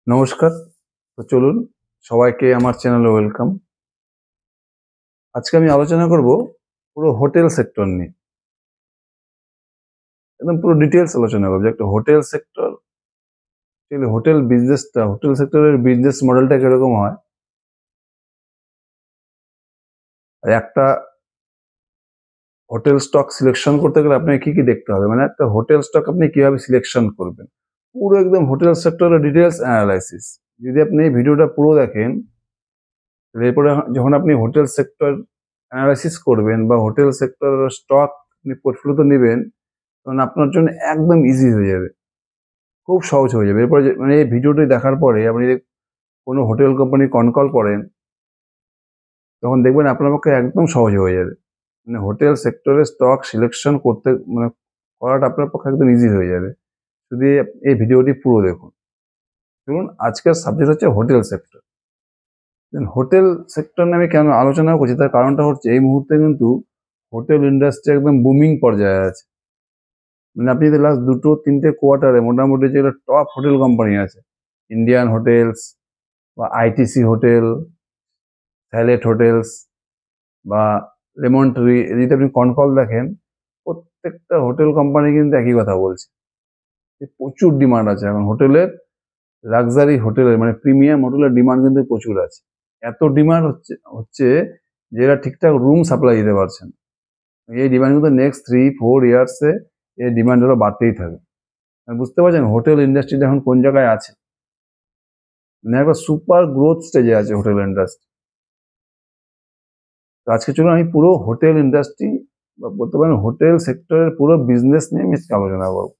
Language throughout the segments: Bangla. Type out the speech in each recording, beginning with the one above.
নমস্কার। তো চলুন সবাইকে আমার চ্যানেলে ওয়েলকাম। আজকে আমি আলোচনা করব পুরো হোটেল সেক্টর নিয়ে। একদম পুরো ডিটেইলস আলোচনা করব যে একটা হোটেল সেক্টর, হোটেল সেক্টরের বিজনেস মডেলটা কিরকম হয়। আর একটা হোটেল স্টক সিলেকশন করতে গেলে আপনাকে কি দেখতে হবে, মানে একটা হোটেল স্টক আপনি কিভাবে সিলেকশন করবেন, পুরো একদম হোটেল সেক্টরের ডিটেইলস অ্যানালাইসিস। যদি আপনি এই ভিডিওটা পুরো দেখেন, এরপরে যখন আপনি হোটেল সেক্টর অ্যানালাইসিস করবেন বা হোটেল সেক্টরের স্টক আপনি পোর্টফোলিওতে নেবেন, তখন আপনার জন্য একদম ইজি হয়ে যাবে, খুব সহজ হয়ে যাবে। এরপরে মানে এই ভিডিওটি দেখার পরে আপনি যদি কোনো হোটেল কোম্পানি কল করেন, তখন দেখবেন আপনার পক্ষে একদম সহজ হয়ে যাবে। মানে হোটেল সেক্টরে স্টক সিলেকশন করতে মানে করাটা আপনার পক্ষে একদম ইজি হয়ে যাবে, যদি এই ভিডিওটি পুরো দেখুন। ধরুন আজকের সাবজেক্ট হচ্ছে হোটেল সেক্টর। হোটেল সেক্টর নিয়ে আমি কেন আলোচনা করছি, তার কারণটা হচ্ছে এই মুহূর্তে কিন্তু হোটেল ইন্ডাস্ট্রি একদম বুমিং পর্যায়ে আছে। মানে আপনি যদি লাস্ট 2-3টে কোয়ার্টারে মোটামুটি যেগুলো টপ হোটেল কোম্পানি আছে, ইন্ডিয়ান হোটেলস বা আইটিসি হোটেল, স্যালেট হোটেলস বা লেমন ট্রি, যদি আপনি কল দেখেন, প্রত্যেকটা হোটেল কোম্পানি কিন্তু একই কথা বলছে যে প্রচুর ডিমান্ড আছে এখন হোটেলের। লাক্সারি হোটেলের মানে প্রিমিয়াম হোটেলের ডিমান্ড কিন্তু প্রচুর আছে। এত ডিমান্ড হচ্ছে হচ্ছে যে এরা ঠিকঠাক রুম সাপ্লাই দিতে পারছেন। এই ডিমান্ড কিন্তু নেক্সট 3-4 ইয়ার্সে এই ডিমান্ড আরো বাড়তেই থাকবে। বুঝতে পারছেন হোটেল ইন্ডাস্ট্রিটা এখন কোন জায়গায় আছে, মানে একটা সুপার গ্রোথ স্টেজে আছে হোটেল ইন্ডাস্ট্রি। তো আজকে চলুন আমি পুরো হোটেল ইন্ডাস্ট্রি বা বলতে পারেন হোটেল সেক্টরের পুরো বিজনেস নিয়ে আমি আজকে আলোচনা করবো।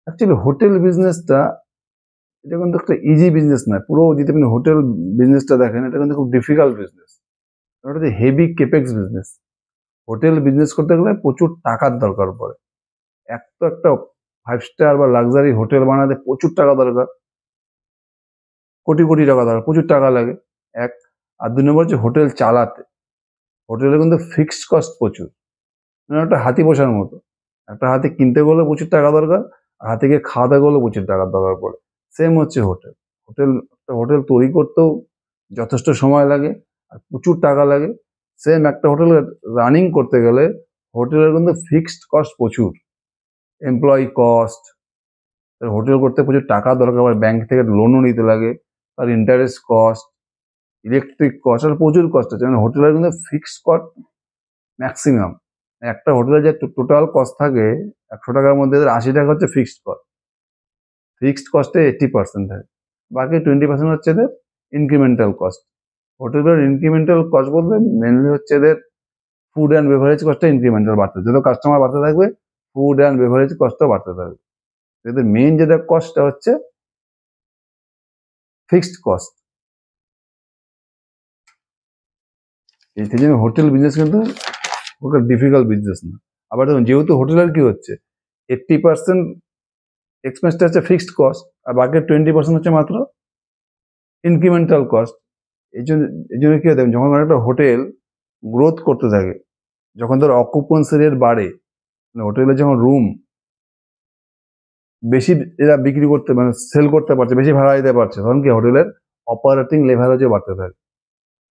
অ্যাকচুয়ালি হোটেল বিজনেসটা এটা কিন্তু একটা ইজি বিজনেস নয়। পুরো যদি আপনি হোটেল বিজনেসটা দেখেন, এটা কিন্তু খুব ডিফিকাল্ট বিজনেস। এটা হচ্ছে heavy capex business. Hotel business করতে গেলে প্রচুর টাকার দরকার পড়ে। একটা 5 স্টার বা লাক্সারি হোটেল বানাতে প্রচুর টাকা দরকার, কোটি কোটি টাকা দরকার, প্রচুর টাকা লাগে এক। আর 2 নম্বর হচ্ছে হোটেল চালাতে, হোটেলে কিন্তু ফিক্সড কস্ট প্রচুর, মানে একটা হাতি পোষার মতো। একটা হাতি কিনতে গেলেও প্রচুর টাকা দরকার, আর হাতি গিয়ে খাওয়াতে গেলেও প্রচুর টাকার দরকার পড়ে। সেম হচ্ছে হোটেল। একটা হোটেল তৈরি করতেও যথেষ্ট সময় লাগে আর প্রচুর টাকা লাগে। সেম একটা হোটেল রানিং করতে গেলে হোটেলের কিন্তু ফিক্সড কস্ট প্রচুর, এমপ্লয়ি কস্ট, হোটেল করতে প্রচুর টাকা দরকার, আবার ব্যাংক থেকে লোনও নিতে লাগে, তার ইন্টারেস্ট কস্ট, ইলেকট্রিক কস্ট, আর প্রচুর কস্ট আছে। মানে হোটেলের কিন্তু ফিক্সড কস্ট ম্যাক্সিমাম। একটা হোটেলে যে টোটাল কস্ট থাকে 100 টাকার মধ্যে 80 টাকা হচ্ছে ফিক্সড কস্ট। ফিক্সড কস্টে 80% থাকে, বাকি 20% হচ্ছে এদের ইনক্রিমেন্টাল কস্ট। হোটেলের ইনক্রিমেন্টাল কস্ট বলতে মেনলি হচ্ছে এদের ফুড অ্যান্ড বেভারেজ কস্টটা ইনক্রিমেন্টাল বাড়তে, যত কাস্টমার বাড়তে থাকবে ফুড অ্যান্ড বেভারেজ কস্টটাও বাড়তে থাকবে। এদের মেইন যেটা কস্টটা হচ্ছে ফিক্সড কস্ট। এই জন্য হোটেল বিজনেস কিন্তু ওটা ডিফিকাল্ট বিজনেস না। আবার দেখুন যেহেতু হোটেলের কি হচ্ছে 80% এক্সপেন্সটা হচ্ছে ফিক্সড কস্ট, আর বাকি 20% হচ্ছে মাত্র ইনক্রিমেন্টাল কস্ট। এই জন্য কি হয় দেখুন, যখন একটা হোটেল গ্রোথ করতে থাকে, যখন ধর অকুপেন্সি রেট বাড়ে, মানে হোটেলে যখন রুম বেশি এরা বিক্রি করতে মানে সেল করতে পারছে, বেশি ভাড়া দিতে পারছে, তখন কি হোটেলের অপারেটিং লেভারেজও বাড়তে থাকে।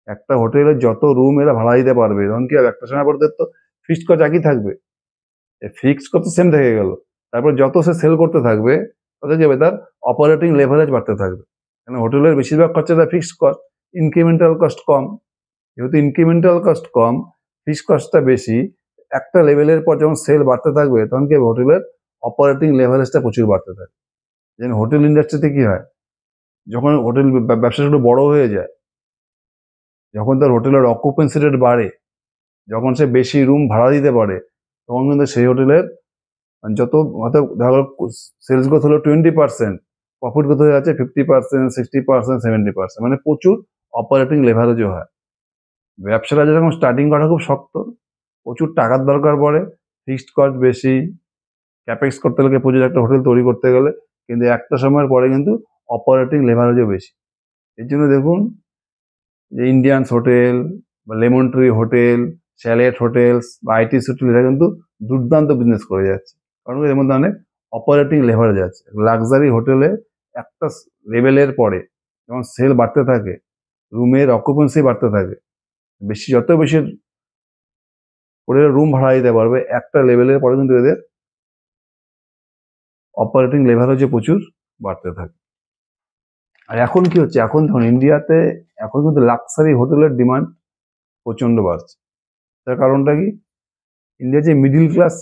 একটা হোটেলে যত রুম এরা ভাড়া দিতে পারবে, তখন কি হবে একটা সময় পর তো ফিক্সড কস্ট একই থাকবে, ফিক্সড কস্ট সেম থেকে গেল। তারপর যত সে সেল করতে থাকবে তত কি হবে, তার অপারেটিং লেভারেজ বাড়তে থাকবে। কারণ হোটেলের বেশিরভাগ খরচাটা ফিক্সড কস্ট, ইনক্রিমেন্টাল কস্ট কম। যেহেতু ইনক্রিমেন্টাল কস্ট কম, ফিক্সড কস্টটা বেশি, একটা লেভেলের পর যখন সেল বাড়তে থাকবে, তখন কি হোটেলের অপারেটিং লেভারেজটা প্রচুর বাড়তে থাকে। যেন হোটেল ইন্ডাস্ট্রিতে কি হয়, যখন হোটেল ব্যবসা একটু বড় হয়ে যায়, যখন তার হোটেলের অকুপেন্সি রেট বাড়ে, যখন সে বেশি রুম ভাড়া দিতে পারে, তখন কিন্তু সেই হোটেলের যত হয়তো দেখা গেল সেলস গ্রোথ হলো 20%, প্রফিট গ্রোথ হয়ে যাচ্ছে 50%, 60%, 70%, মানে প্রচুর অপারেটিং লেভারেজও হয়। ব্যবসাটা যখন স্টার্টিং করা খুব শক্ত, প্রচুর টাকার দরকার পড়ে, ফিক্সড কস্ট বেশি, ক্যাপেক্স করতে গেলে প্রচুর একটা হোটেল তৈরি করতে গেলে, কিন্তু একটা সময়ের পরে কিন্তু অপারেটিং লেভারেজও বেশি। এর জন্য দেখুন যে ইন্ডিয়ানস হোটেল বা লেমন ট্রি হোটেল, স্যালেট হোটেলস বা আইটিস হোটেল, এরা কিন্তু দুর্দান্ত বিজনেস করে যাচ্ছে, কারণ এর মধ্যে অনেক অপারেটিং লেভারেজ আছে। লাক্সারি হোটেলে একটা লেভেলের পরে যখন সেল বাড়তে থাকে, রুমের অকুপেন্সি বাড়তে থাকে, যত বেশি করে রুম ভাড়া দিতে পারবে, একটা লেভেলের পরে কিন্তু এদের অপারেটিং লেভারেজও প্রচুর বাড়তে থাকে। আর এখন কি হচ্ছে, এখন ধরুন ইন্ডিয়াতে এখন কিন্তু লাক্সারি হোটেলের ডিমান্ড প্রচন্ড বাড়ছে। তার কারণটা কি, ইন্ডিয়া যে মিডিল ক্লাস,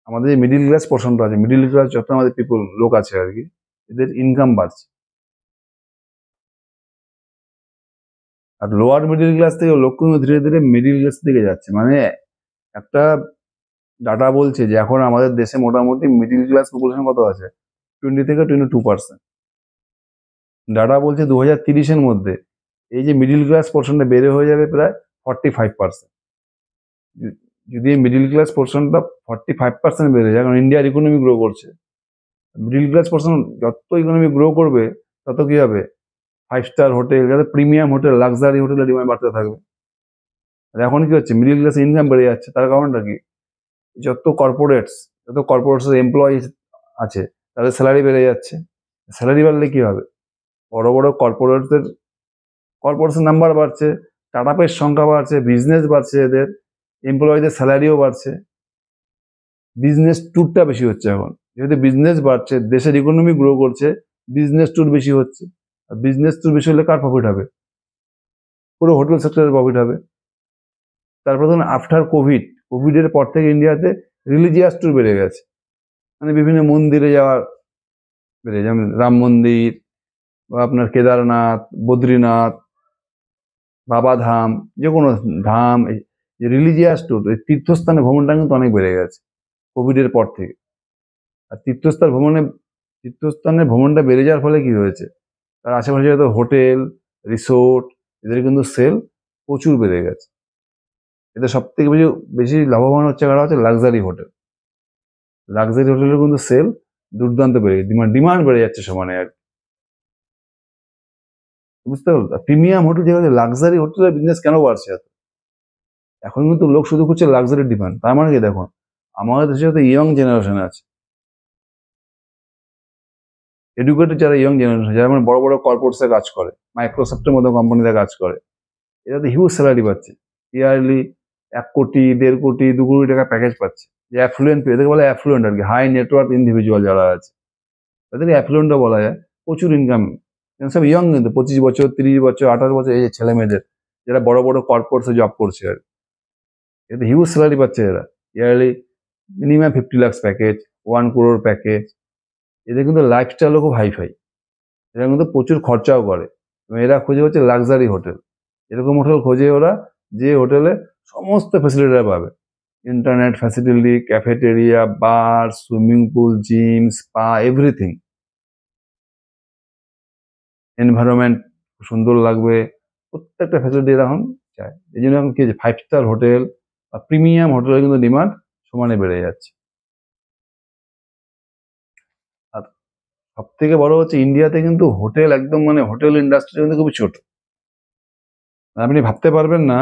আমাদের যে মিডিল ক্লাস পোর্শনটা আছে, মিডিল ক্লাস যত আমাদের লোক আছে আর কি, এদের ইনকাম বাড়ছে। আর লোয়ার মিডিল ক্লাস থেকে লোক কিন্তু ধীরে ধীরে মিডিল ক্লাস দিকে যাচ্ছে। মানে একটা ডাটা বলছে যে এখন আমাদের দেশে মোটামুটি মিডিল ক্লাস পপুলেশন কত আছে, 20 থেকে 22%। ডাটা বলছে 2030-এর মধ্যে এই যে মিডিল ক্লাস পোর্শনটা বেড়ে হয়ে যাবে প্রায় 45%। যদি মিডিল ক্লাস পোর্শনটা 45% বেড়ে যায়, কারণ ইন্ডিয়ার ইকোনমি গ্রো করছে, মিডিল ক্লাস পোর্শন যত ইকোনমি গ্রো করবে তত কি হবে, 5 স্টার হোটেল, যাতে প্রিমিয়াম হোটেল, লাক্সারি হোটেলের ডিমান্ড বাড়তে থাকবে। আর এখন কি হচ্ছে, মিডিল ক্লাস ইনকাম বেড়ে যাচ্ছে, তার কারণটা কি, যত কর্পোরেটস এমপ্লয়ি আছে তাদের স্যালারি বেড়ে যাচ্ছে। স্যালারি বাড়লে কি হবে, বড় বড় কর্পোরেশন নাম্বার বাড়ছে, স্টার্টআপের সংখ্যা বাড়ছে, বিজনেস বাড়ছে, এদের এমপ্লয়ীদের স্যালারিও বাড়ছে, বিজনেস ট্যুরটা বেশি হচ্ছে। এখন যেহেতু বিজনেস বাড়ছে, দেশের ইকোনমি গ্রো করছে, বিজনেস ট্যুর বেশি হচ্ছে। আর বিজনেস ট্যুর বেশি হলে কার প্রফিট হবে, পুরো হোটেল সেক্টরের প্রফিট হবে। তারপর ধরুন আফটার কোভিডের পর থেকে ইন্ডিয়াতে রিলিজিয়াস ট্যুর বেড়ে গেছে, মানে বিভিন্ন মন্দিরে যাওয়ার বেড়ে, যেমন রাম মন্দির বা আপনার কেদারনাথ, বদ্রীনাথ, বাবাধাম, যে কোনো ধাম, রিলিজিয়াস ট্যুর, তীর্থস্থানে ভ্রমণটা কিন্তু অনেক বেড়ে গেছে কোভিডের পর থেকে। আর তীর্থস্থানে ভ্রমণটা বেড়ে যাওয়ার ফলে কি হয়েছে, তার আশেপাশে যত হোটেল, রিসোর্ট, এদের কিন্তু সেল প্রচুর বেড়ে গেছে। এতে সব থেকে বেশি বেশি লাভবান হচ্ছে কারা, হচ্ছে লাক্সারি হোটেল। লাক্সারি হোটেলের কিন্তু সেল দুর্দান্ত বেড়ে গেছে, ডিমান্ড বেড়ে যাচ্ছে সমানে আর কি। বুঝতে পারলো, প্রিমিয়াম হোটেল যেগুলো, লাক্সারি হোটেলের বিজনেস কেন বাড়ছে এত, এখন কিন্তু লোক শুধু করছে লাক্সারি ডিমান্ড। তার মানে কি, দেখুন আমাদের দেশে যত ইয়ং জেনারেশন আছে, এডুকেটেড যারা ইয়ং জেনারেশন, যারা মানে বড় বড় কর্পোরেটসে কাজ করে, মাইক্রোসফটের মতো কোম্পানিতে কাজ করে, এরা তো হিউজ স্যালারি পাচ্ছে, ইয়ারলি 1 কোটি, 1.5 কোটি, 2 কোটি টাকা প্যাকেজ পাচ্ছে। যে অ্যাফ্লুয়েন্ট, এদেরকে বলে অ্যাফ্লুয়েন্ট আর কি, হাই নেটওয়ার্থ ইন্ডিভিজুয়াল যারা আছে তাদেরকে অ্যাফ্লুয়েন্টও বলা যায়। প্রচুর ইনকাম, সব ইয়ং, কিন্তু 25 বছর, 30 বছর, 28 বছর, এই যে ছেলে মেয়েদের যারা বড় বড় কর্পোরেটসে জব করছে আর কি, এতে হিউজ স্যালারি পাচ্ছে এরা, yearly minimum 50 lakh package, 1 crore package. এদের কিন্তু লাইফস্টাইলও খুব হাইফাই, এরা কিন্তু প্রচুর খরচাও করে। এবং এরা খুঁজে হচ্ছে লাক্সারি হোটেল, এরকম হোটেল খোঁজে ওরা যে হোটেলে সমস্ত ফ্যাসিলিটিটা পাবে, internet facility, cafeteria, bar, swimming pool, gym, spa, everything, environment সুন্দর লাগবে, প্রত্যেকটা ফ্যাসিলিটি এখন চায়। এই জন্য এখন কি হচ্ছে, 5 স্টার হোটেল বা প্রিমিয়াম হোটেলের কিন্তু ডিমান্ড সমানে বেড়ে যাচ্ছে। আর সব থেকে বড় হচ্ছে, ইন্ডিয়াতে কিন্তু হোটেল একদম, মানে হোটেল ইন্ডাস্ট্রি কিন্তু খুবই ছোট। আপনি ভাবতে পারবেন না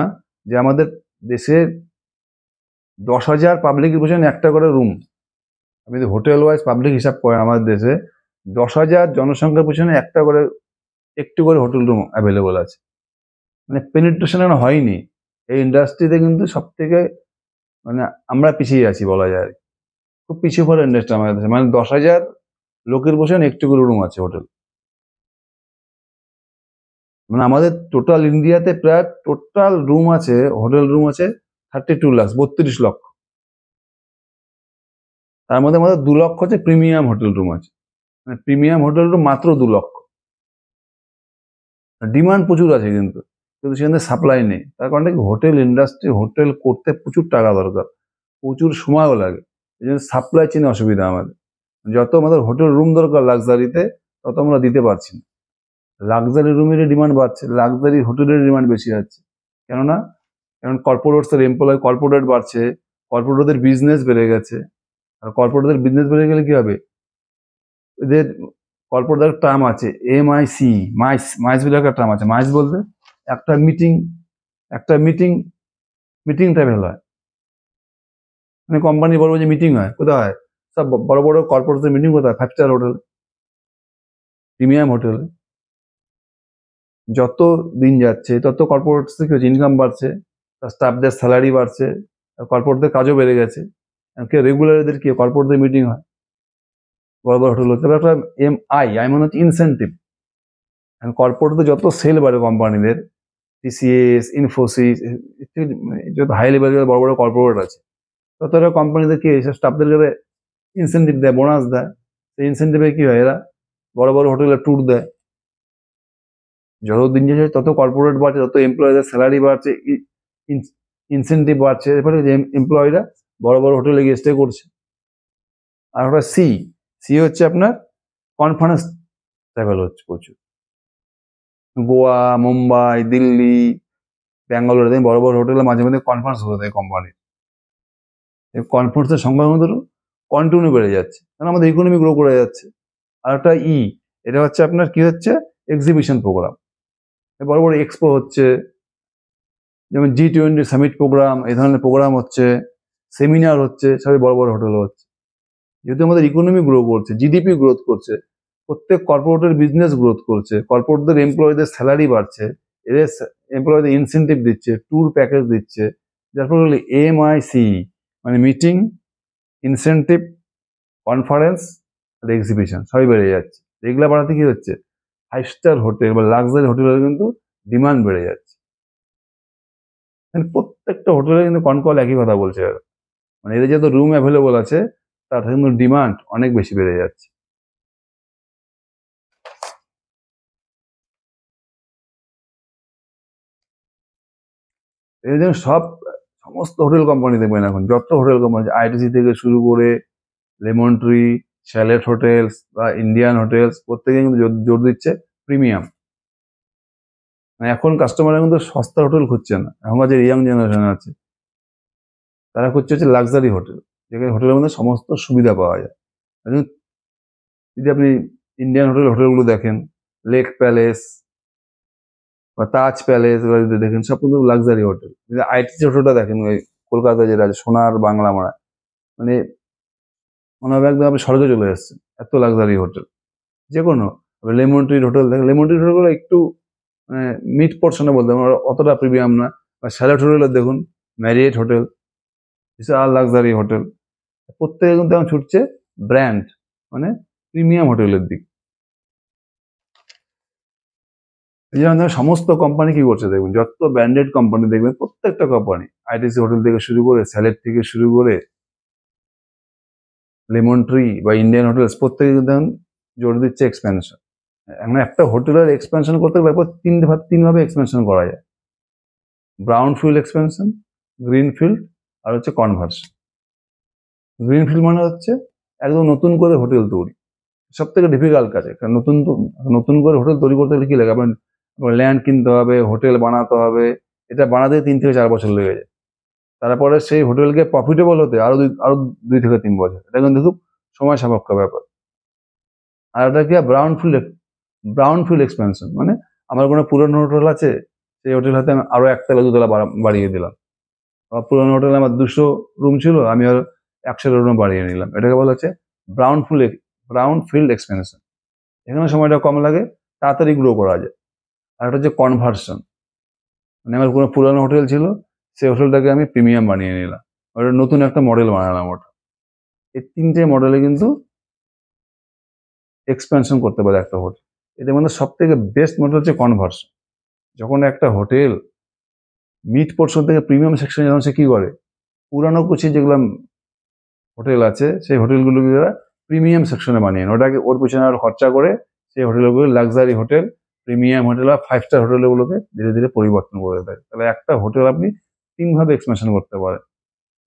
যে আমাদের দেশে 10,000 পাবলিকের পিছনে একটা করে রুম। আপনি যদি হোটেল ওয়াইজ পাবলিক হিসাব করেন, আমাদের দেশে 10,000 জনসংখ্যার পিছনে একটু করে হোটেল রুম অ্যাভেলেবল আছে। মানে পেনিট্রেশন এখন হয়নি এই ইন্ডাস্ট্রিতে, কিন্তু সব থেকে মানে আমরা পিছিয়ে আছি বলা যায়, খুব পিছিয়ে পড়া ইন্ডাস্ট্রি আমাদের দেশে। মানে 10,000 লোকের পিছনে একটু করে রুম আছে হোটেল। মানে আমাদের টোটাল ইন্ডিয়াতে প্রায় টোটাল রুম আছে, হোটেল রুম আছে 32 লাখ, 32 লক্ষ। তার মধ্যে আমাদের 2 লক্ষ হচ্ছে প্রিমিয়াম হোটেল রুম আছে, মানে প্রিমিয়াম হোটেল রুম মাত্র 2 লক্ষ। ডিমান্ড প্রচুর আছে কিন্তু কিন্তু সেখানে সাপ্লাই নেই। তার কারণটা কি, হোটেল ইন্ডাস্ট্রি, হোটেল করতে প্রচুর টাকা দরকার, প্রচুর সময়ও লাগে। এই জন্য সাপ্লাই চেনে অসুবিধা আমাদের। যত আমাদের হোটেল রুম দরকার লাক্সারিতে, তত আমরা দিতে পারছি না। লাক্সারি রুমের ডিমান্ড বাড়ছে, লাক্সারি হোটেলের ডিমান্ড বেশি আছে। কেননা এখন কর্পোরেটসের এমপ্লয়, কর্পোরেট বাড়ছে, কর্পোরেটদের বিজনেস বেড়ে গেছে। আর কর্পোরেটদের বিজনেস বেড়ে গেলে কি হবে, এদের কর্পোরেটের টার্ম আছে MIC, মাইস বলে একটা টার্ম আছে। মাইস বলতে একটা মিটিং টাইপের হয়, মানে কোম্পানি বড় যে মিটিং হয়, কোথায় হয়, সব বড় বড় কর্পোরেটের মিটিং কোথায়, 5 স্টার হোটেল। প্রিমিয়াম হোটেলে। যত দিন যাচ্ছে তত কর্পোরেট থেকে ইনকাম বাড়ছে, তার স্টাফদের স্যালারি বাড়ছে, কর্পোরেটদের কাজও বেড়ে গেছে। রেগুলারদের কি কর্পোরেটদের মিটিং হয় বড় বড় হোটেল হচ্ছে, একটা আই মানে হচ্ছে ইনসেন্টিভ। কর্পোরেটদের যত সেল বাড়ে কোম্পানিদের, টিসিএস, ইনফোসিস, যত হাই লেভেলের বড় বড় কর্পোরেট আছে, তত এরা কোম্পানিদের কি এইসব স্টাফদের ইনসেন্টিভ দেয়, বোনাস দেয়। সেই ইনসেন্টিভে কি হয়, এরা বড় বড় হোটেলে ট্যুর দেয়। যত দিন যাচ্ছে তত কর্পোরেট বাড়ছে, তত এমপ্লয়ীদের স্যালারি বাড়ছে, ইনসেন্টিভ বাড়ছে, এরপরে যে এমপ্লয়িরা বড় বড় হোটেলে গিয়ে স্টে করছে। আর ওটা সি হচ্ছে আপনার কনফারেন্স ট্রাভেল হচ্ছে প্রচুর। গোয়া, মুম্বাই, দিল্লি, ব্যাঙ্গালোরে বড় বড় হোটেলে মাঝে মাঝে কনফারেন্স হতে দেয় কোম্পানির। কনফারেন্সের সংখ্যা কিন্তু কন্টিনিউ বেড়ে যাচ্ছে, কারণ আমাদের ইকোনমি গ্রো করে যাচ্ছে। আর একটা এটা হচ্ছে আপনার কি হচ্ছে, এক্সিবিশন প্রোগ্রাম। বড় বড় এক্সপো হচ্ছে, যেমন G20 সামিট প্রোগ্রাম, এই ধরনের প্রোগ্রাম হচ্ছে, সেমিনার হচ্ছে, সবই বড় বড় হোটেলে হচ্ছে। যেহেতু আমাদের ইকোনমি গ্রো করছে, জিডিপি গ্রোথ করছে, প্রত্যেক কর্পোরেটের বিজনেস গ্রোথ করছে, কর্পোরেটদের এমপ্লয়ীদের স্যালারি বাড়ছে, এদের এমপ্লয়ীদের ইনসেন্টিভ দিচ্ছে, ট্যুর প্যাকেজ দিচ্ছে, যার ফলে MIC মানে মিটিং, ইনসেন্টিভ, কনফারেন্স আর এক্সিবিশন সবই বেড়ে যাচ্ছে। এগুলা বাড়াতে কি হচ্ছে, 5 স্টার হোটেল বা লাক্সারি হোটেলের কিন্তু ডিমান্ড বেড়ে যাচ্ছে। প্রত্যেকটা হোটেলে কিন্তু কনকল একই কথা বলছে, মানে এদের যত রুম অ্যাভেলেবল আছে তার থেকে কিন্তু ডিমান্ড অনেক বেশি বেড়ে যাচ্ছে। এই জন্য সমস্ত হোটেল কোম্পানি দেখবেন এখন, যত হোটেল কোম্পানি ITC থেকে শুরু করে লেমন ট্রি, শ্যালেট হোটেলস বা ইন্ডিয়ান হোটেলস, প্রত্যেকে কিন্তু জোর দিচ্ছে প্রিমিয়াম। মানে এখন কাস্টমাররা কিন্তু সস্তা হোটেল খুঁজছে না, এখনকার যে ইয়াং জেনারেশন আছে তারা খুঁজছে হচ্ছে লাক্সারি হোটেল, যেখানে হোটেলের মধ্যে সমস্ত সুবিধা পাওয়া যায়। যদি আপনি ইন্ডিয়ান হোটেলগুলো দেখেন, লেক প্যালেস বা তাজ প্যালেস, এগুলো যদি দেখেন, সব কিন্তু লাক্সারি হোটেল। যদি ITC হোটেলটা দেখেন, ওই কলকাতায় যেটা আছে সোনার বাংলা মারা, মানে মনে হবে একদম আপনি স্বর্গে চলে এসেছেন, এত লাক্সারি হোটেল। যে কোনো লেমন ট্রি হোটেল দেখেন, লেমন ট্রি হোটেলগুলো একটু মানে মিড পোর্শনে বলতে পারেন, অতটা প্রিমিয়াম না। বা শ্যালেট হোটেলের দেখুন, ম্যারিয়েট হোটেল, বিশাল লাক্সারি হোটেল। প্রত্যেকে কিন্তু এখন ছুটছে ব্র্যান্ড মানে প্রিমিয়াম হোটেলের দিক। এই জন্য সমস্ত কোম্পানি কি করছে দেখবেন, যত ব্র্যান্ডেড কোম্পানি দেখবেন, প্রত্যেকটা কোম্পানি ITC হোটেল থেকে শুরু করে, স্যালেট থেকে শুরু করে লেমন ট্রি বা ইন্ডিয়ান হোটেলস, প্রত্যেকে কিন্তু জোর দিচ্ছে এক্সপেনশন। এখন একটা হোটেলের এক্সপেনশন করতে গেলে তিন ভাবে এক্সপেনশন করা যায়: brown field expansion, green field, আর হচ্ছে কনভার্সন। গ্রিন ফিল্ড মানে হচ্ছে একদম নতুন করে হোটেল তৈরি, সব থেকে ডিফিকাল্ট কাজ। কারণ নতুন করে হোটেল তৈরি করতে গেলে কি লাগে, আপনার ল্যান্ড কিনতে হবে, হোটেল বানাতে হবে, এটা বানাতে 3 থেকে 4 বছর লেগে যায়। তারপরে সেই হোটেলকে প্রফিটেবল হতে আরো 2 থেকে 3 বছর, এটা কিন্তু খুব সময় সাপেক্ষ ব্যাপার। আর এটা কি ব্রাউন ফিল্ড এক্সপেনশন মানে আমার কোনো পুরনো হোটেল আছে, সেই হোটেল হাতে আমি আরো 1 তলা 2 তলা বাড়িয়ে দিলাম। বা পুরনো হোটেলে আমার 200 রুম ছিল, আমি আর 100 রুম বাড়িয়ে নিলাম। এটাকে বলা হচ্ছে ব্রাউন ফিল্ড এক্সপেনশন। এখানে সময়টা কম লাগে, তাড়াতাড়ি গ্রো করা যায়। আর একটা হচ্ছে কনভার্সন, মানে আমার কোনো পুরানো হোটেল ছিল, সেই হোটেলটাকে আমি প্রিমিয়াম বানিয়ে নিলাম, ওটা নতুন একটা মডেল বানালাম ওটা। এই 3টে মডেলে কিন্তু এক্সপেনশন করতে পারে একটা হোটেল। এদের মধ্যে সব থেকে বেস্ট মডেল হচ্ছে কনভার্সন। যখন একটা হোটেল মিড পোর্শন থেকে প্রিমিয়াম সেকশনে, যখন সে কি করে, পুরানো কুচি যেগুলো হোটেল আছে সেই হোটেলগুলোকে তারা প্রিমিয়াম সেকশনে বানিয়ে নেয়, ওটাকে ওর পিছনে আরো খরচা করে সেই হোটেলগুলো লাক্সারি হোটেল, প্রিমিয়াম হোটেল বা 5 স্টার হোটেলগুলোকে ধীরে ধীরে পরিবর্তন করে দেয়। তাহলে একটা হোটেল আপনি 3 ভাবে এক্সপেনশন করতে পারেন: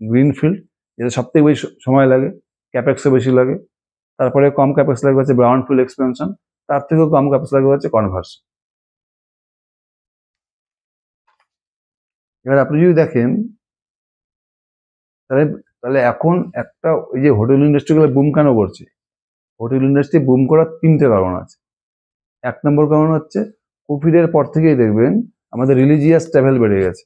গ্রিনফিল্ড, যেটা সব থেকে বেশি সময় লাগে, ক্যাপেক্সও বেশি লাগে। তারপরে কম ক্যাপেক্স লাগবে হচ্ছে ব্রাউন ফিল্ড এক্সপেনশন, তার থেকেও কম ক্যাপেক্স লাগবে হচ্ছে কনভার্সন। এবার আপনি যদি দেখেন, তাহলে তাহলে এখন একটা ওই যে হোটেল ইন্ডাস্ট্রিগুলো বুম কেন করছে, হোটেল ইন্ডাস্ট্রি বুম করার 3টে কারণ আছে। 1 নম্বর কারণ হচ্ছে কোভিডের পর থেকেই দেখবেন আমাদের রিলিজিয়াস ট্রাভেল বেড়ে গেছে।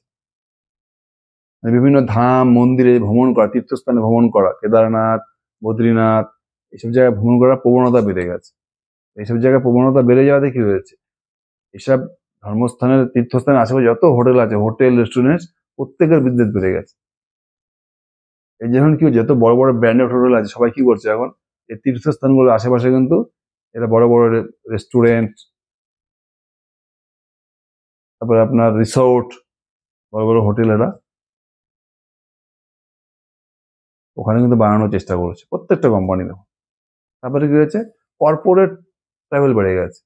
বিভিন্ন ধাম মন্দিরে ভ্রমণ করা, তীর্থস্থানে ভ্রমণ করা, কেদারনাথ, বদ্রীনাথ, এইসব জায়গায় ভ্রমণ করার প্রবণতা বেড়ে গেছে। এইসব জায়গায় প্রবণতা বেড়ে যাওয়াতে কি হয়েছে, এসব ধর্মস্থানের তীর্থস্থানের আশেপাশে যত হোটেল আছে, হোটেল রেস্টুরেন্ট, প্রত্যেকের বিজনেস বেড়ে গেছে। এই যখন কি যত বড় বড় ব্র্যান্ডেড হোটেল আছে, সবাই কি করছে এখন, এই তীর্থস্থানগুলোর আশেপাশে কিন্তু এরা বড় বড় রেস্টুরেন্ট, তারপরে আপনার রিসোর্ট, বড় বড় হোটেল, এরা ওখানে কিন্তু বানানোর চেষ্টা করেছে প্রত্যেকটা কোম্পানি। দেখো তারপরে কি হয়েছে, কর্পোরেট ট্রাভেল বেড়ে গেছে,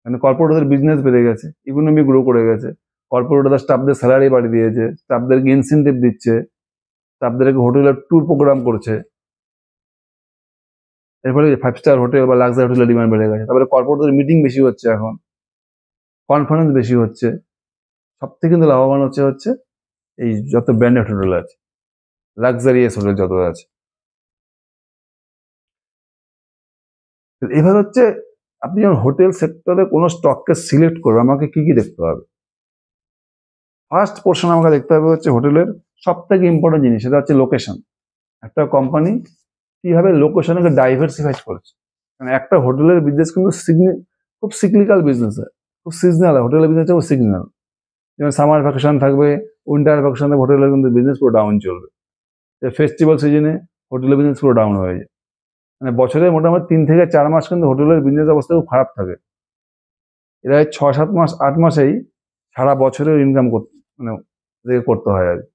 মানে কর্পোরেটদের বিজনেস বেড়ে গেছে, ইকোনমি গ্রো করে গেছে। কর্পোরেটদের স্টাফদের স্যালারি বাড়িয়ে দিয়েছে, স্টাফদেরকে ইনসেন্টিভ দিচ্ছে, স্টাফদেরকে হোটেলের ট্যুর প্রোগ্রাম করছে। এর ফলে 5 স্টার হোটেল বা লাক্সারি হোটেলের ডিমান্ড বেড়ে গেছে। তারপরে কর্পোরেটদের মিটিং বেশি হচ্ছে, এখন কনফারেন্স বেশি হচ্ছে। সব থেকে কিন্তু লাভবান হচ্ছে এই যত ব্র্যান্ডেড হোটেল আছে, লাক্সারিয়াস হোটেল যত আছে। এবার হচ্ছে আপনি যখন হোটেল সেক্টরে কোনো স্টককে সিলেক্ট করবেন, আমাকে কি কি দেখতে হবে। ফার্স্ট পোর্শন আমাকে দেখতে হবে হচ্ছে হোটেলের সব থেকে ইম্পর্টেন্ট জিনিস, সেটা হচ্ছে লোকেশন। একটা কোম্পানি কিভাবে লোকেশনকে ডাইভার্সিফাই করেছে। মানে একটা হোটেলের বিজনেস কিন্তু খুব সিক্লিক্যাল বিজনেস হয়, খুব সিজনাল হয় হোটেলের বিজনেস, খুব সিজনাল। যেমন সামার ভ্যাকেশন থাকবে, উইন্টার ভ্যাকেশন থাকবে, হোটেলের কিন্তু বিজনেস পুরো ডাউন চলবে। ফেস্টিভ্যাল সিজনে হোটেলের বিজনেস পুরো ডাউন হয়ে যায়। মানে বছরে মোটামুটি 3 থেকে 4 মাস কিন্তু হোটেলের বিজনেস অবস্থা খুব খারাপ থাকে। এরা 6-7 মাস 8 মাসেই সারা বছরের ইনকাম করতে হয় আর কি।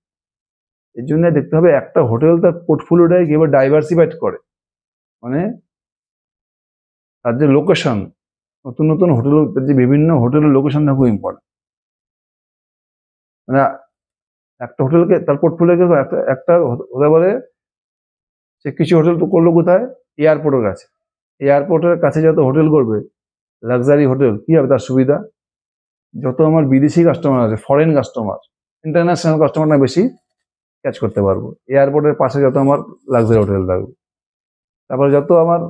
এই জন্য দেখতে হবে একটা হোটেল তার পোর্টফোলিওটাকে কিভাবে ডাইভার্সিফাইড করে, মানে তার যে লোকেশন, নতুন নতুন হোটেল, যে বিভিন্ন হোটেলের লোকেশনটা খুব ইম্পর্টেন্ট। মানে একটা হোটেলকে তার পোর্টফোলিওকে একটা হতে পারে, সে কিছু হোটেল করলো কোথায়, এয়ারপোর্টের কাছে। এয়ারপোর্টের কাছে যত হোটেল করবে, লাক্সারি হোটেল, কি হবে তার সুবিধা, যত আমার বিদেশি কাস্টমার আছে, ফরেন কাস্টমার, ইন্টারন্যাশনাল কাস্টমারটা বেশি ক্যাচ করতে পারবো। এয়ারপোর্টের পাশে যত আমার লাক্সারি হোটেল থাকবে, তারপরে যত আমার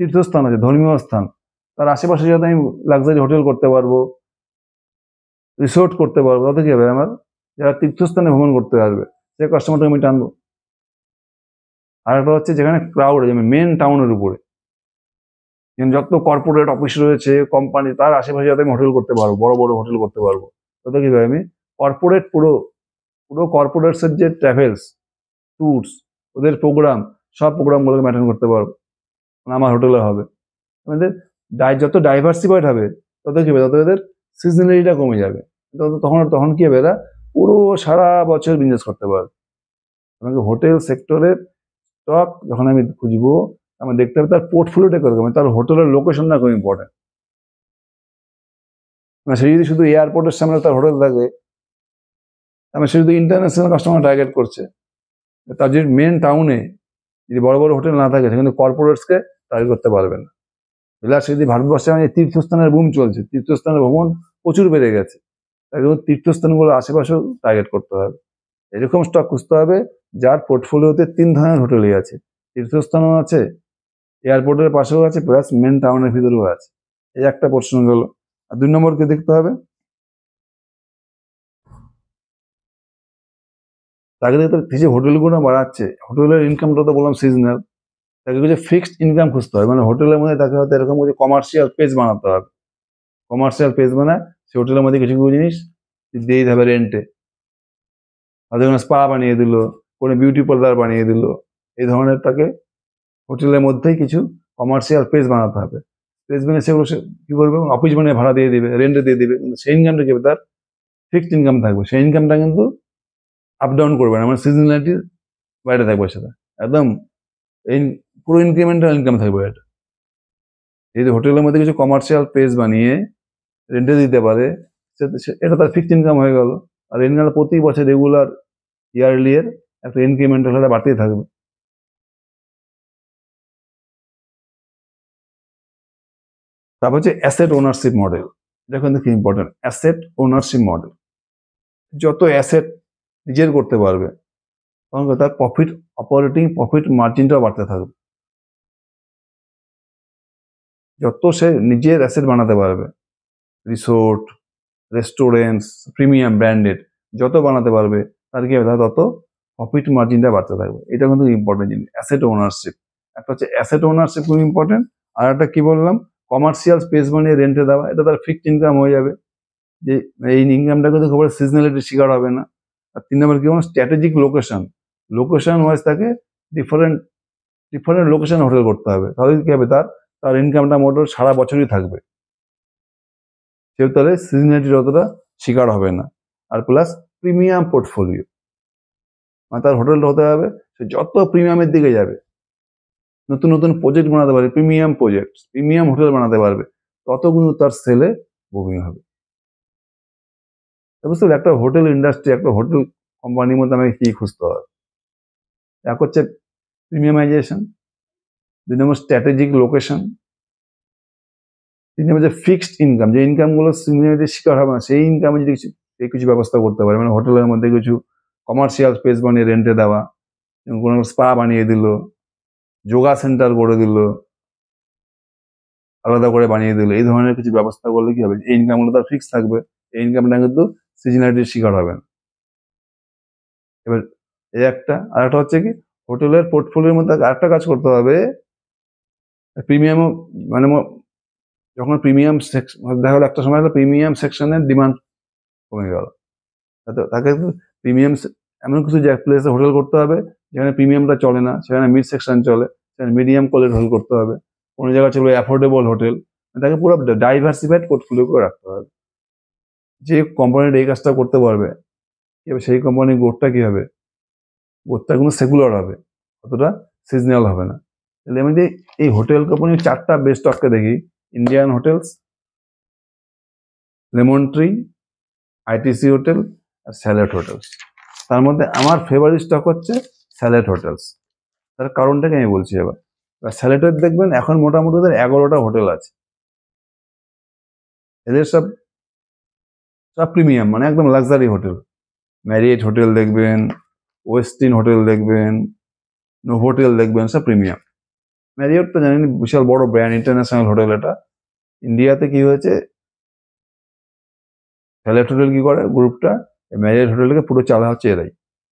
তীর্থস্থান আছে, ধর্মীয় স্থান, তার আশেপাশে যাতে আমি লাক্সারি হোটেল করতে পারবো, রিসোর্ট করতে পারবো, তাতে কি হবে, আমার যারা তীর্থস্থানে ভ্রমণ করতে আসবে সে কাস্টমারটাকে আমি টানবো। আর একটা হচ্ছে যেখানে ক্রাউড আছে, মেন টাউনের উপরে যত কর্পোরেট অফিস রয়েছে, কোম্পানি, তার আশেপাশে যাতে আমি হোটেল করতে পারবো, বড় বড় হোটেল করতে পারবো। তাতে কি হবে, আমি কর্পোরেট পুরো কর্পোরেটসের যে ট্রাভেলস, ট্যুরস, ওদের প্রোগ্রাম, সব প্রোগ্রামগুলোকে মেনটেন করতে পারবো, আমার হোটেলে হবে। আমাদের যত ডাইভার্সিফাইড হবে, তত কি হবে, তত এদের সিজনালিটা কমে যাবে। তখন কি হবে, এরা পুরো সারা বছর বিজনেস করতে পারবে। আমাকে হোটেল সেক্টরের স্টক যখন আমি খুঁজবো, আমার দেখতে হবে তার পোর্টফোলিওটা কিরকম, তার হোটেলের লোকেশনটা খুব ইম্পর্টেন্ট। সে যদি শুধু এয়ারপোর্টের সামনে তার হোটেল থাকে, সে শুধু ইন্টারন্যাশনাল কাস্টমার টার্গেট করছে। তার যদি মেন টাউনে যদি বড় বড় হোটেল না থাকে, সেখানে কর্পোরেটসকে টার্গেট করতে পারবে না। প্লাস যদি ভারতবর্ষে তীর্থস্থানের বুম চলছে, তীর্থস্থানের ভ্রমণ প্রচুর বেড়ে গেছে, তাই তীর্থস্থানগুলোর আশেপাশেও টার্গেট করতে হবে। এরকম স্টক খুঁজতে হবে যার পোর্টফোলিওতে 3 ধরনের হোটেলই আছে, তীর্থস্থানও আছে, এয়ারপোর্টের পাশেও আছে, প্লাস মেন টাউনের ভিতরেও আছে। এই একটা প্রশ্ন গেল। আর 2 নম্বরকে দেখতে হবে, তাকে দেখতে যে হোটেলগুলো বাড়াচ্ছে, হোটেলের ইনকামটা তো বললাম সিজনাল, তাকে কিছু ফিক্সড ইনকাম খুঁজতে হবে। মানে হোটেলের মধ্যে তাকে হয়তো এরকম কিছু কমার্শিয়াল পেজ বানাতে হবে। কমার্শিয়াল পেজ বানায় সে হোটেলের মধ্যে কিছু কিছু জিনিস দিয়েই হবে রেন্টে, হয়তো কোনো স্পা বানিয়ে দিল, কোনো বিউটি পার্লার বানিয়ে দিল। এই ধরনের তাকে হোটেলের মধ্যেই কিছু কমার্শিয়াল পেজ বানাতে হবে। পেজ বানিয়ে সেগুলো সে কি করবে, অফিস বানিয়ে ভাড়া দিয়ে দিবে, রেন্টে দিয়ে দিবে, কিন্তু সেই ইনকামটা কি হবে, তার ফিক্সড ইনকাম থাকবে। সেই ইনকামটা কিন্তু আপ ডাউন করবে না, মানে সিজনালিটির বাইরে থাকবে, সেটা একদম এই পুরো ইনক্রিমেন্টাল ইনকাম থাকবে এটা। যদি হোটেলের মধ্যে কিছু কমার্শিয়াল পেজ বানিয়ে রেন্টে দিতে পারে, এটা তার ফিক্সড ইনকাম হয়ে গেল। আর ইনকাম প্রতি বছর রেগুলার ইয়ারলি এর একটা ইনক্রিমেন্টাল হারে বাড়তেই থাকবে। তারপর হচ্ছে অ্যাসেট ওনারশিপ মডেল, এটা কিন্তু কি ইম্পর্টেন্ট। অ্যাসেট ওনারশিপ মডেল, যত অ্যাসেট নিজের করতে পারবে, তখন তার অপারেটিং প্রফিট মার্জিনটাও বাড়তে থাকবে। যত সে নিজের অ্যাসেট বানাতে পারবে, রিসোর্ট, রেস্টুরেন্টস, প্রিমিয়াম ব্র্যান্ডেড যত বানাতে পারবে, তার কি হবে, তত প্রফিট মার্জিনটা বাড়তে থাকবে। এটা কিন্তু ইম্পর্টেন্ট জিনিস, অ্যাসেট ওনারশিপ। একটা হচ্ছে অ্যাসেট ওনারশিপ খুব ইম্পর্টেন্ট, আর একটা কি বললাম, কমার্শিয়াল স্পেস বানিয়ে রেন্টে দেওয়া, এটা তার ফিক্সড ইনকাম হয়ে যাবে, যে এই ইনকামটা কিন্তু খবর সিজনালিটির শিকার হবে না। আর 3 নম্বর কি বলুন, স্ট্র্যাটেজিক লোকেশন ওয়াইজ তাকে ডিফারেন্ট ডিফারেন্ট লোকেশন হোটেল করতে হবে, তাহলে কি হবে, তার ইনকামটা মোটর সারা বছরই থাকবে, সেও তাহলে সিজনালিটির অতটা শিকার হবে না। আর প্লাস প্রিমিয়াম পোর্টফোলিও, মানে তার হোটেলটা হতে হবে সে যত প্রিমিয়ামের দিকে যাবে, নতুন নতুন প্রজেক্ট বানাতে পারবে, প্রিমিয়াম হোটেল বানাতে পারবে, তত কিন্তু তার সেলে বুকিং হবে। বুঝতে পারলে, একটা হোটেল ইন্ডাস্ট্রি, একটা হোটেল কোম্পানির মধ্যে আমাকে কি খুঁজতে হবে? এক হচ্ছে প্রিমিয়ামাইজেশন, 2 নম্বর স্ট্র্যাটেজিক লোকেশন, 3 নম্বর যে ফিক্সড ইনকাম, যে ইনকামগুলো সিনিয়রিটির শিকার হবে না, সেই ইনকামে যদি কিছু ব্যবস্থা করতে পারে, মানে হোটেলের মধ্যে কিছু কমার্শিয়াল স্পেস বানিয়ে রেন্টে দেওয়া, কোনো স্পা বানিয়ে দিল, যোগা সেন্টার করে দিল, আলাদা করে বানিয়ে দিল, এই ধরনের কিছু ব্যবস্থা করলে কি হবে, এই ইনকামগুলো তার ফিক্স থাকবে, এই ইনকামটা কিন্তু সিজনালিটির শিকার হবে না। এবার এই একটা, আর একটা হচ্ছে কি, হোটেলের পোর্টফোলিওর মধ্যে আরেকটা কাজ করতে হবে, প্রিমিয়ামও, মানে যখন প্রিমিয়াম সেকশন দেখা গেলো, একটা সময় প্রিমিয়াম সেকশনের ডিমান্ড কমে গেল, তাকে প্রিমিয়াম এমন কিছু প্লেসে হোটেল করতে হবে যেখানে প্রিমিয়ামটা চলে না, সেখানে মিড সেকশন চলে, সেখানে মিডিয়াম কোয়ালিটির হোটেল করতে হবে, কোনো জায়গায় চলবে অ্যাফোর্ডেবল হোটেল, তাকে পুরো ডাইভার্সিফাইড পোর্টফোলিও করে রাখতে হবে। যে কোম্পানিটা এই কাজটা করতে পারবে, সেই কোম্পানির গ্রোথটা কি হবে, গ্রোথটা কিন্তু সেকুলার হবে, অতটা সিজনাল হবে না। তাহলে আমি যে এই হোটেল কোম্পানির 4টা বেস্ট স্টককে দেখি, Indian hotels, lemon tree, ITC hotel আর স্যালেট হোটেলস। তার মধ্যে আমার ফেভারিট স্টক হচ্ছে স্যালেট হোটেলস। তার কারণটাকে আমি বলছি। এবার স্যালেটের দেখবেন এখন মোটামুটি ওদের 11টা হোটেল আছে, এদের সব প্রিমিয়াম, মানে একদম লাক্সারি হোটেল। ম্যারিয়েট হোটেল দেখবেন, ওয়েস্টিন হোটেল দেখবেন, নোভোটেল দেখবেন, সব প্রিমিয়াম। ম্যারিয়েট তো জানেন বিশাল বড় ব্র্যান্ড, ইন্টারন্যাশনাল হোটেল। এটা ইন্ডিয়াতে কি হয়েছে, স্যালেট হোটেল কি করে গ্রুপটা, ম্যারিয়েট হোটেলকে পুরো চালা হচ্ছে এরাই,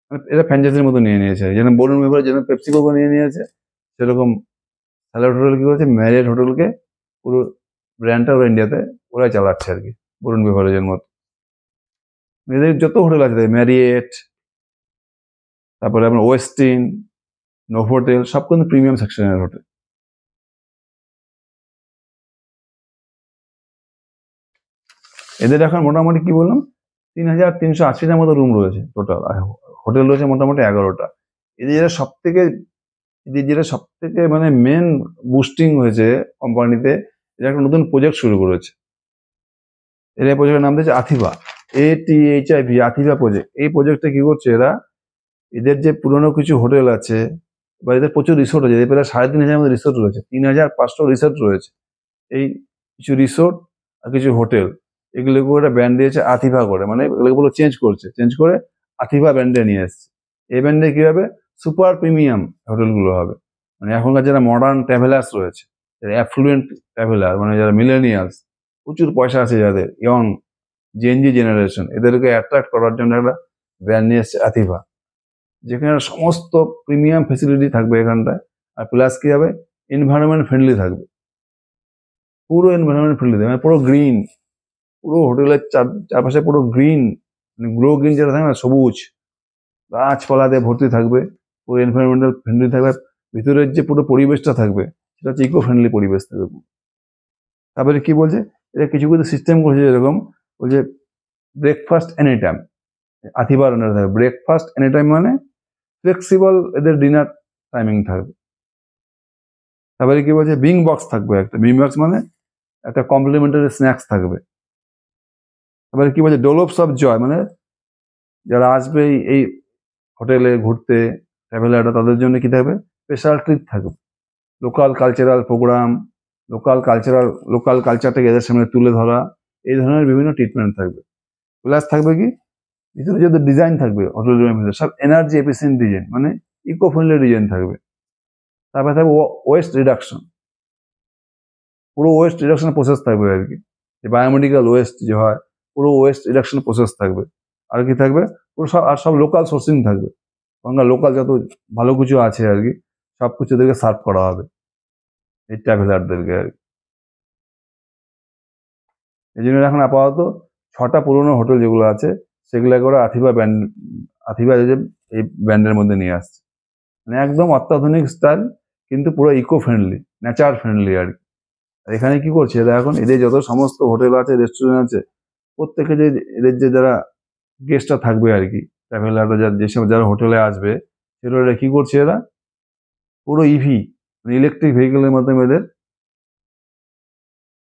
মানে এরা ফ্র্যাঞ্চাইজির মতো নিয়ে নিয়েছে, যেন বরুণ মেহরা যেন পেপসিকো নিয়ে নিয়েছে, সেরকম স্যালেট হোটেল কি করেছে, ম্যারিয়েট হোটেলকে পুরো ব্র্যান্ডটা ওরা ইন্ডিয়াতে ওরাই চালাচ্ছে আর কি, বরুণ বেভারেজের মতো। এদের যত হোটেল আছে, ম্যারিয়েট, তারপরে আপনার ওয়েস্টিন, নোভোটেল, সব কিন্তু প্রিমিয়াম সেকশনের হোটেল। এদের এখন মোটামুটি কি বললাম, 3,380টার মতো রুম রয়েছে টোটাল, আর হোটেল রয়েছে মোটামুটি 11টা। এদের যেটা সব থেকে মানে মেন বুস্টিং হয়েছে কোম্পানিতে, এরা একটা নতুন প্রজেক্ট শুরু করেছে। এরা প্রজেক্টের নাম দিয়েছে আথিভা, ATHIV, আথিভা প্রজেক্ট। এই প্রজেক্টে কি করছে এরা, এদের যে পুরনো কিছু হোটেল আছে বা এদের প্রচুর রিসোর্ট আছে, এদের প্রায় 3,500 মতো রিসোর্ট রয়েছে, 3,500 রিসোর্ট রয়েছে। এই কিছু রিসোর্ট আর কিছু হোটেল, এগুলোকে ওরা ব্র্যান্ড দিয়েছে আথিভা করে, মানে এগুলো চেঞ্জ করে আথিভা ব্র্যান্ডে নিয়ে এসছে। এই ব্র্যান্ডে কি হবে, সুপার প্রিমিয়াম হোটেলগুলো হবে। মানে এখনকার যারা মডার্ন ট্রাভেলার্স রয়েছে, যারা অ্যাফ্লুয়েন্ট ট্রাভেলার, মানে যারা মিলেনিয়ালস, প্রচুর পয়সা আছে যাদের, ইয়ং জেনজি জেনারেশন, এদেরকে অ্যাট্রাক্ট করার জন্য একটা ব্র্যান্ড নিয়ে এসছে আথিভা, যেখানে সমস্ত প্রিমিয়াম ফেসিলিটি থাকবে এখানটায়। আর প্লাস কি হবে, এনভায়রনমেন্ট ফ্রেন্ডলি থাকবে, পুরো এনভায়রনমেন্ট ফ্রেন্ডলি থাকবে, মানে পুরো গ্রিন, পুরো হোটেলের চারপাশে পুরো গ্রিন, মানে গ্লো গ্রিন যেটা থাকে না, সবুজ গাছপালা দিয়ে ভর্তি থাকবে, পুরো এনভায়রনমেন্টাল ফ্রেন্ডলি থাকবে। ভিতরের যে পুরো পরিবেশটা থাকবে সেটা হচ্ছে ইকো ফ্রেন্ডলি পরিবেশ থাকবে। তারপরে কি বলছে, এটা কিছু কিছু সিস্টেম করছে, যেরকম বলছে ব্রেকফাস্ট এনি টাইম, আথিবার আন্ডারে থাকবে ব্রেকফাস্ট এনি টাইম, মানে ফ্লেক্সিবল এদের ডিনার টাইমিং থাকবে। তারপরে কি বলছে, বিং বক্স থাকবে একটা, বিং বক্স মানে একটা কমপ্লিমেন্টারি স্ন্যাক্স থাকবে। তারপরে কি বলছে, ডোলপস অফ জয়, মানে যারা আসবে এই হোটেলে ঘুরতে, ট্রাভেলাররা, তাদের জন্য কি থাকবে, স্পেশাল ট্রিট থাকবে, লোকাল কালচারাল প্রোগ্রাম, লোকাল কালচারটাকে এদের সামনে তুলে ধরা, এই ধরনের বিভিন্ন ট্রিটমেন্ট থাকবে। প্লাস থাকবে কি, ভিতরে যদি ডিজাইন থাকবে হোটেল রুমের ভিতরে সব এনার্জি এফিসিয়েন্ট ডিজাইন, মানে ইকো ফ্রেন্ডলি ডিজাইন থাকবে। তারপরে থাকবে ওয়েস্ট রিডাকশন, পুরো ওয়েস্ট রিডাকশন প্রসেস থাকবে আর কি, যে বায়োমেডিক্যাল ওয়েস্ট যে হয়, পুরো ওয়েস্ট রিডাকশন প্রসেস থাকবে। আর কি থাকবে, পুরো সব লোকাল সোর্সিং থাকবে, বাংলা লোকাল যত ভালো কিছু আছে আর কি, সব কিছু এদেরকে সার্ভ করা হবে এই ট্রাভেলারদেরকে আর কি। এই জন্য এখন আপাতত 6টা পুরোনো হোটেল যেগুলো আছে সেগুলোকে ওরা আথিবা যে এই ব্র্যান্ডের মধ্যে নিয়ে আসছে। মানে একদম অত্যাধুনিক স্টাইল, কিন্তু পুরো ইকো ফ্রেন্ডলি, নেচার ফ্রেন্ডলি আর কি। আর এখানে কি করছে এরা, এখন এদের যত সমস্ত হোটেল আছে, রেস্টুরেন্ট আছে, প্রত্যেকে যে এদের যে যারা গেস্টরা থাকবে আর কি, ট্রাভেলাররা যেসব যারা হোটেলে আসবে, সেগুলো কি করছে এরা পুরো ইভি, মানে ইলেকট্রিক ভেহিকেলের মাধ্যমে এদের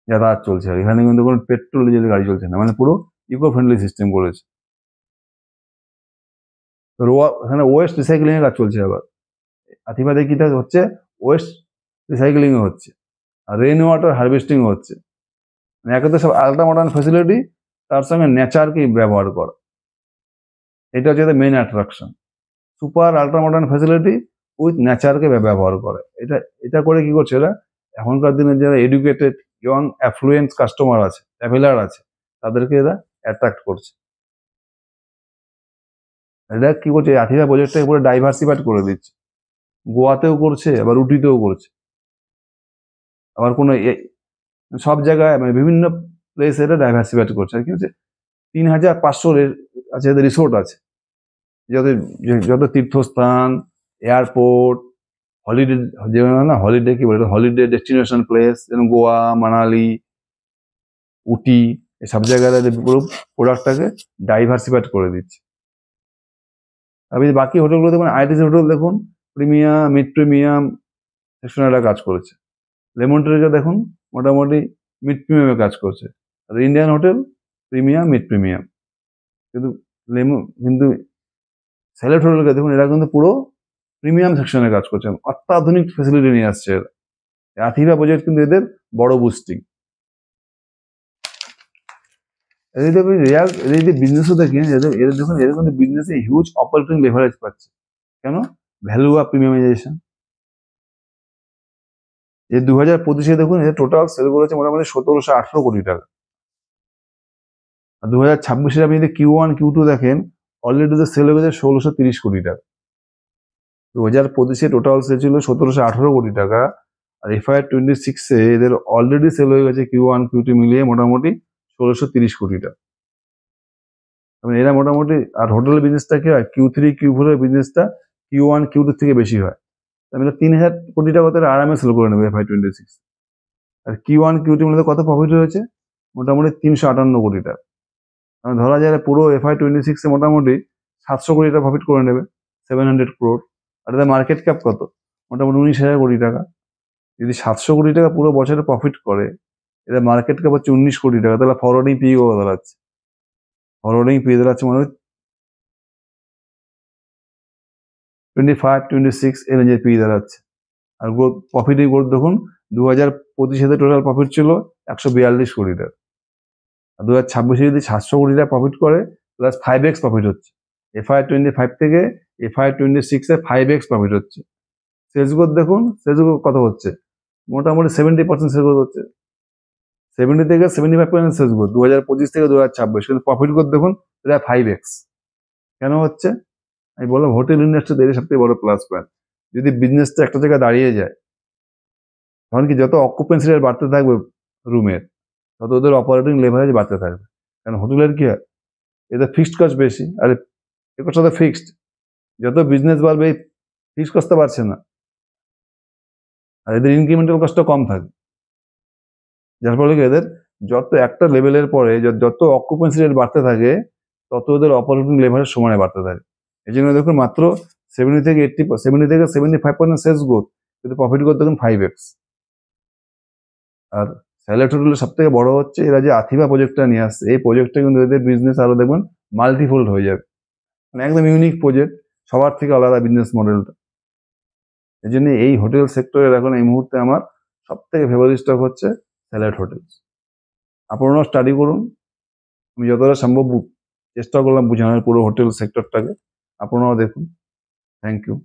যাতায়াত চলছে। আর এখানে কিন্তু কোনো পেট্রোল ডিজেলের গাড়ি চলছে না, মানে পুরো ইকো ফ্রেন্ডলি সিস্টেম করেছে। এখানে ওয়েস্ট রিসাইক্লিং এর কাজ চলছে। আবার আথিবাদে কি হচ্ছে, ওয়েস্ট রিসাইক্লিং হচ্ছে, আর রেন ওয়াটার হারভেস্টিং হচ্ছে। মানে একে তো সব আলট্রা মডার্ন ফেসিলিটি, তার সঙ্গে নেচারকে ব্যবহার করা, এটা হচ্ছে main attraction. Super ultra modern facility with নেচারকে ব্যবহার করে। এটা করে কি করছে এরা, এখনকার দিনে যারা এডুকেটেড ইয়ং অ্যাফ্লুয়েন্স কাস্টমার আছে, ট্রাভেলার আছে, তাদেরকে এরা অ্যাট্রাক্ট করছে। এটা কি করছে, আথিবা প্রজেক্টটাকে পুরো ডাইভার্সিফাইড করে দিচ্ছে। গোয়াতেও করছে, আবার উটিতেও করছে, আবার কোনো সব জায়গায়, মানে বিভিন্ন প্লেসে এটা ডাইভার্সিফাইড করছে। আর কি হচ্ছে, 3500 আছে এদের রিসোর্ট আছে, যত তীর্থস্থান, এয়ারপোর্ট, হলিডে, যেমন না হলিডে কি বলে, হলিডে ডেস্টিনেশন প্লেস, যেমন গোয়া, মানালি, উটি, সব জায়গায় পুরো প্রোডাক্টটাকে ডাইভার্সিফাইড করে দিচ্ছে। আপনি বাকি হোটেলগুলো দেখুন, আইটিসি হোটেল দেখুন, প্রিমিয়াম, মিড প্রিমিয়াম সেকশনে কাজ করেছে। লেমন ট্রিকে দেখুন, মোটামুটি মিড প্রিমিয়ামে কাজ করছে। আর Indian hotel premium, mid premium. কিন্তু স্যালেট হোটেলকে দেখুন, এরা কিন্তু পুরো প্রিমিয়াম সেকশনে কাজ করছে, অত্যাধুনিক ফেসিলিটি নিয়ে আসছে এরা। আথিবা প্রজেক্ট কিন্তু এদের বড় বুস্টিং। এদের যদি বিজনেসও দেখেন, এদের দেখুন, এদের কিন্তু বিজনেসে হিউজ অপারেটিং লেভারেজ পাচ্ছে। কেন? Value of premiumization. এই 2025-এ দেখুন, এদের টোটাল সেল করেছে মোটামুটি 1718 কোটি টাকা। আর 2026-এর আপনি যদি Q1 Q2 দেখেন, অলরেডি তো সেল হয়ে গেছে 1630 কোটি টাকা। 2025-এ টোটাল সেল ছিল 1718 কোটি টাকা, আর FY26-এ এদের অলরেডি সেল হয়ে গেছে Q1 Q2 মিলিয়ে মোটামুটি 1630 কোটি টাকা। এরা মোটামুটি, আর হোটেল বিজনেসটা কি হয়, Q3 Q4 এর বিজনেসটা Q1 Q2 থেকে বেশি হয়। তাহলে 3000 কোটি টাকা তারা আরামে সেল করে নেবে FY26। আর Q1 Q2 মধ্যে কত প্রফিট হয়েছে? মোটামুটি 358 কোটি টাকা। ধরা যায় পুরো FY26-এ মোটামুটি 700 কোটি টাকা প্রফিট করে নেবে, 700 crore। আর এদের মার্কেট ক্যাপ কত? মোটামুটি 19,000 কোটি টাকা। যদি 700 কোটি টাকা পুরো বছরে প্রফিট করে, এদের মার্কেট ক্যাপ হচ্ছে 19 কোটি টাকা, তাহলে ফরওয়ার্ডিং পি দাঁড়াচ্ছে, মানে 25-26 এর রেঞ্জের পি দাঁড়াচ্ছে। আর গ্রোথ, প্রফিটের গ্রোথ দেখুন, 2025-এ টোটাল প্রফিট ছিল 142 কোটি টাকা। আর 2026-এ যদি 700 কোটি টাকা প্রফিট করে, প্লাস 5x প্রফিট হচ্ছে। FY25 থেকে FY26-এ 5x প্রফিট হচ্ছে। সেলস গ্রোথ দেখুন, সেলস গ্রোথ কত হচ্ছে? মোটামুটি 70% সেলস গ্রোথ হচ্ছে। 70 থেকে 75% সেলস গ্রোথ 2025 থেকে 2026। কিন্তু প্রফিট গ্রোথ দেখুন, এটা 5x। কেন হচ্ছে? আমি বললাম, হোটেল ইন্ডাস্ট্রিতে এর সবথেকে বড় প্লাস পয়েন্ট। যদি বিজনেসটা একটা জায়গায় দাঁড়িয়ে যায়, তখন কি যত অকুপেন্সি রেট বাড়তে থাকবে রুমের, তত ওদের অপারেটিং লেভারেজ বাড়তে থাকবে। কারণ হোটেলের কি হয়, এদের ফিক্সড কস্ট বেশি, আর এ কস্ট তো ফিক্সড। যত বিজনেস বাড়বে, এই ফিক্সড কস্টটা বাড়ছে না, আর এদের ইনক্রিমেন্টাল কস্টটা কম থাকে। যার ফলে এদের যত একটা লেভেলের পরে যত অকুপেন্সি রেট বাড়তে থাকে, তত ওদের অপারেটিং লেভারেজ সমানে বাড়তে থাকে। এই জন্য দেখুন, মাত্র 70 থেকে 75% সেলস গ্রোথ, কিন্তু প্রফিট গ্রোথ দেখুন 5x। আর স্যালেট হোটেলের সব থেকে বড় হচ্ছে, এরা যে আথিবা প্রজেক্টটা নিয়ে আসছে, এই প্রজেক্টটা কিন্তু এদের বিজনেস আরো দেখবেন মাল্টিফোল্ড হয়ে যাবে। মানে একদম ইউনিক প্রজেক্ট, সবার থেকে আলাদা বিজনেস মডেলটা। এই জন্য এই হোটেল সেক্টরের এখন এই মুহূর্তে আমার সব থেকে ফেভারিট স্টক হচ্ছে স্যালেট হোটেলস। আপনারাও স্টাডি করুন, আমি যতটা সম্ভব চেষ্টা করলাম বোঝানোর পুরো হোটেল সেক্টরটাকে, আপনারাও দেখুন। Thank you.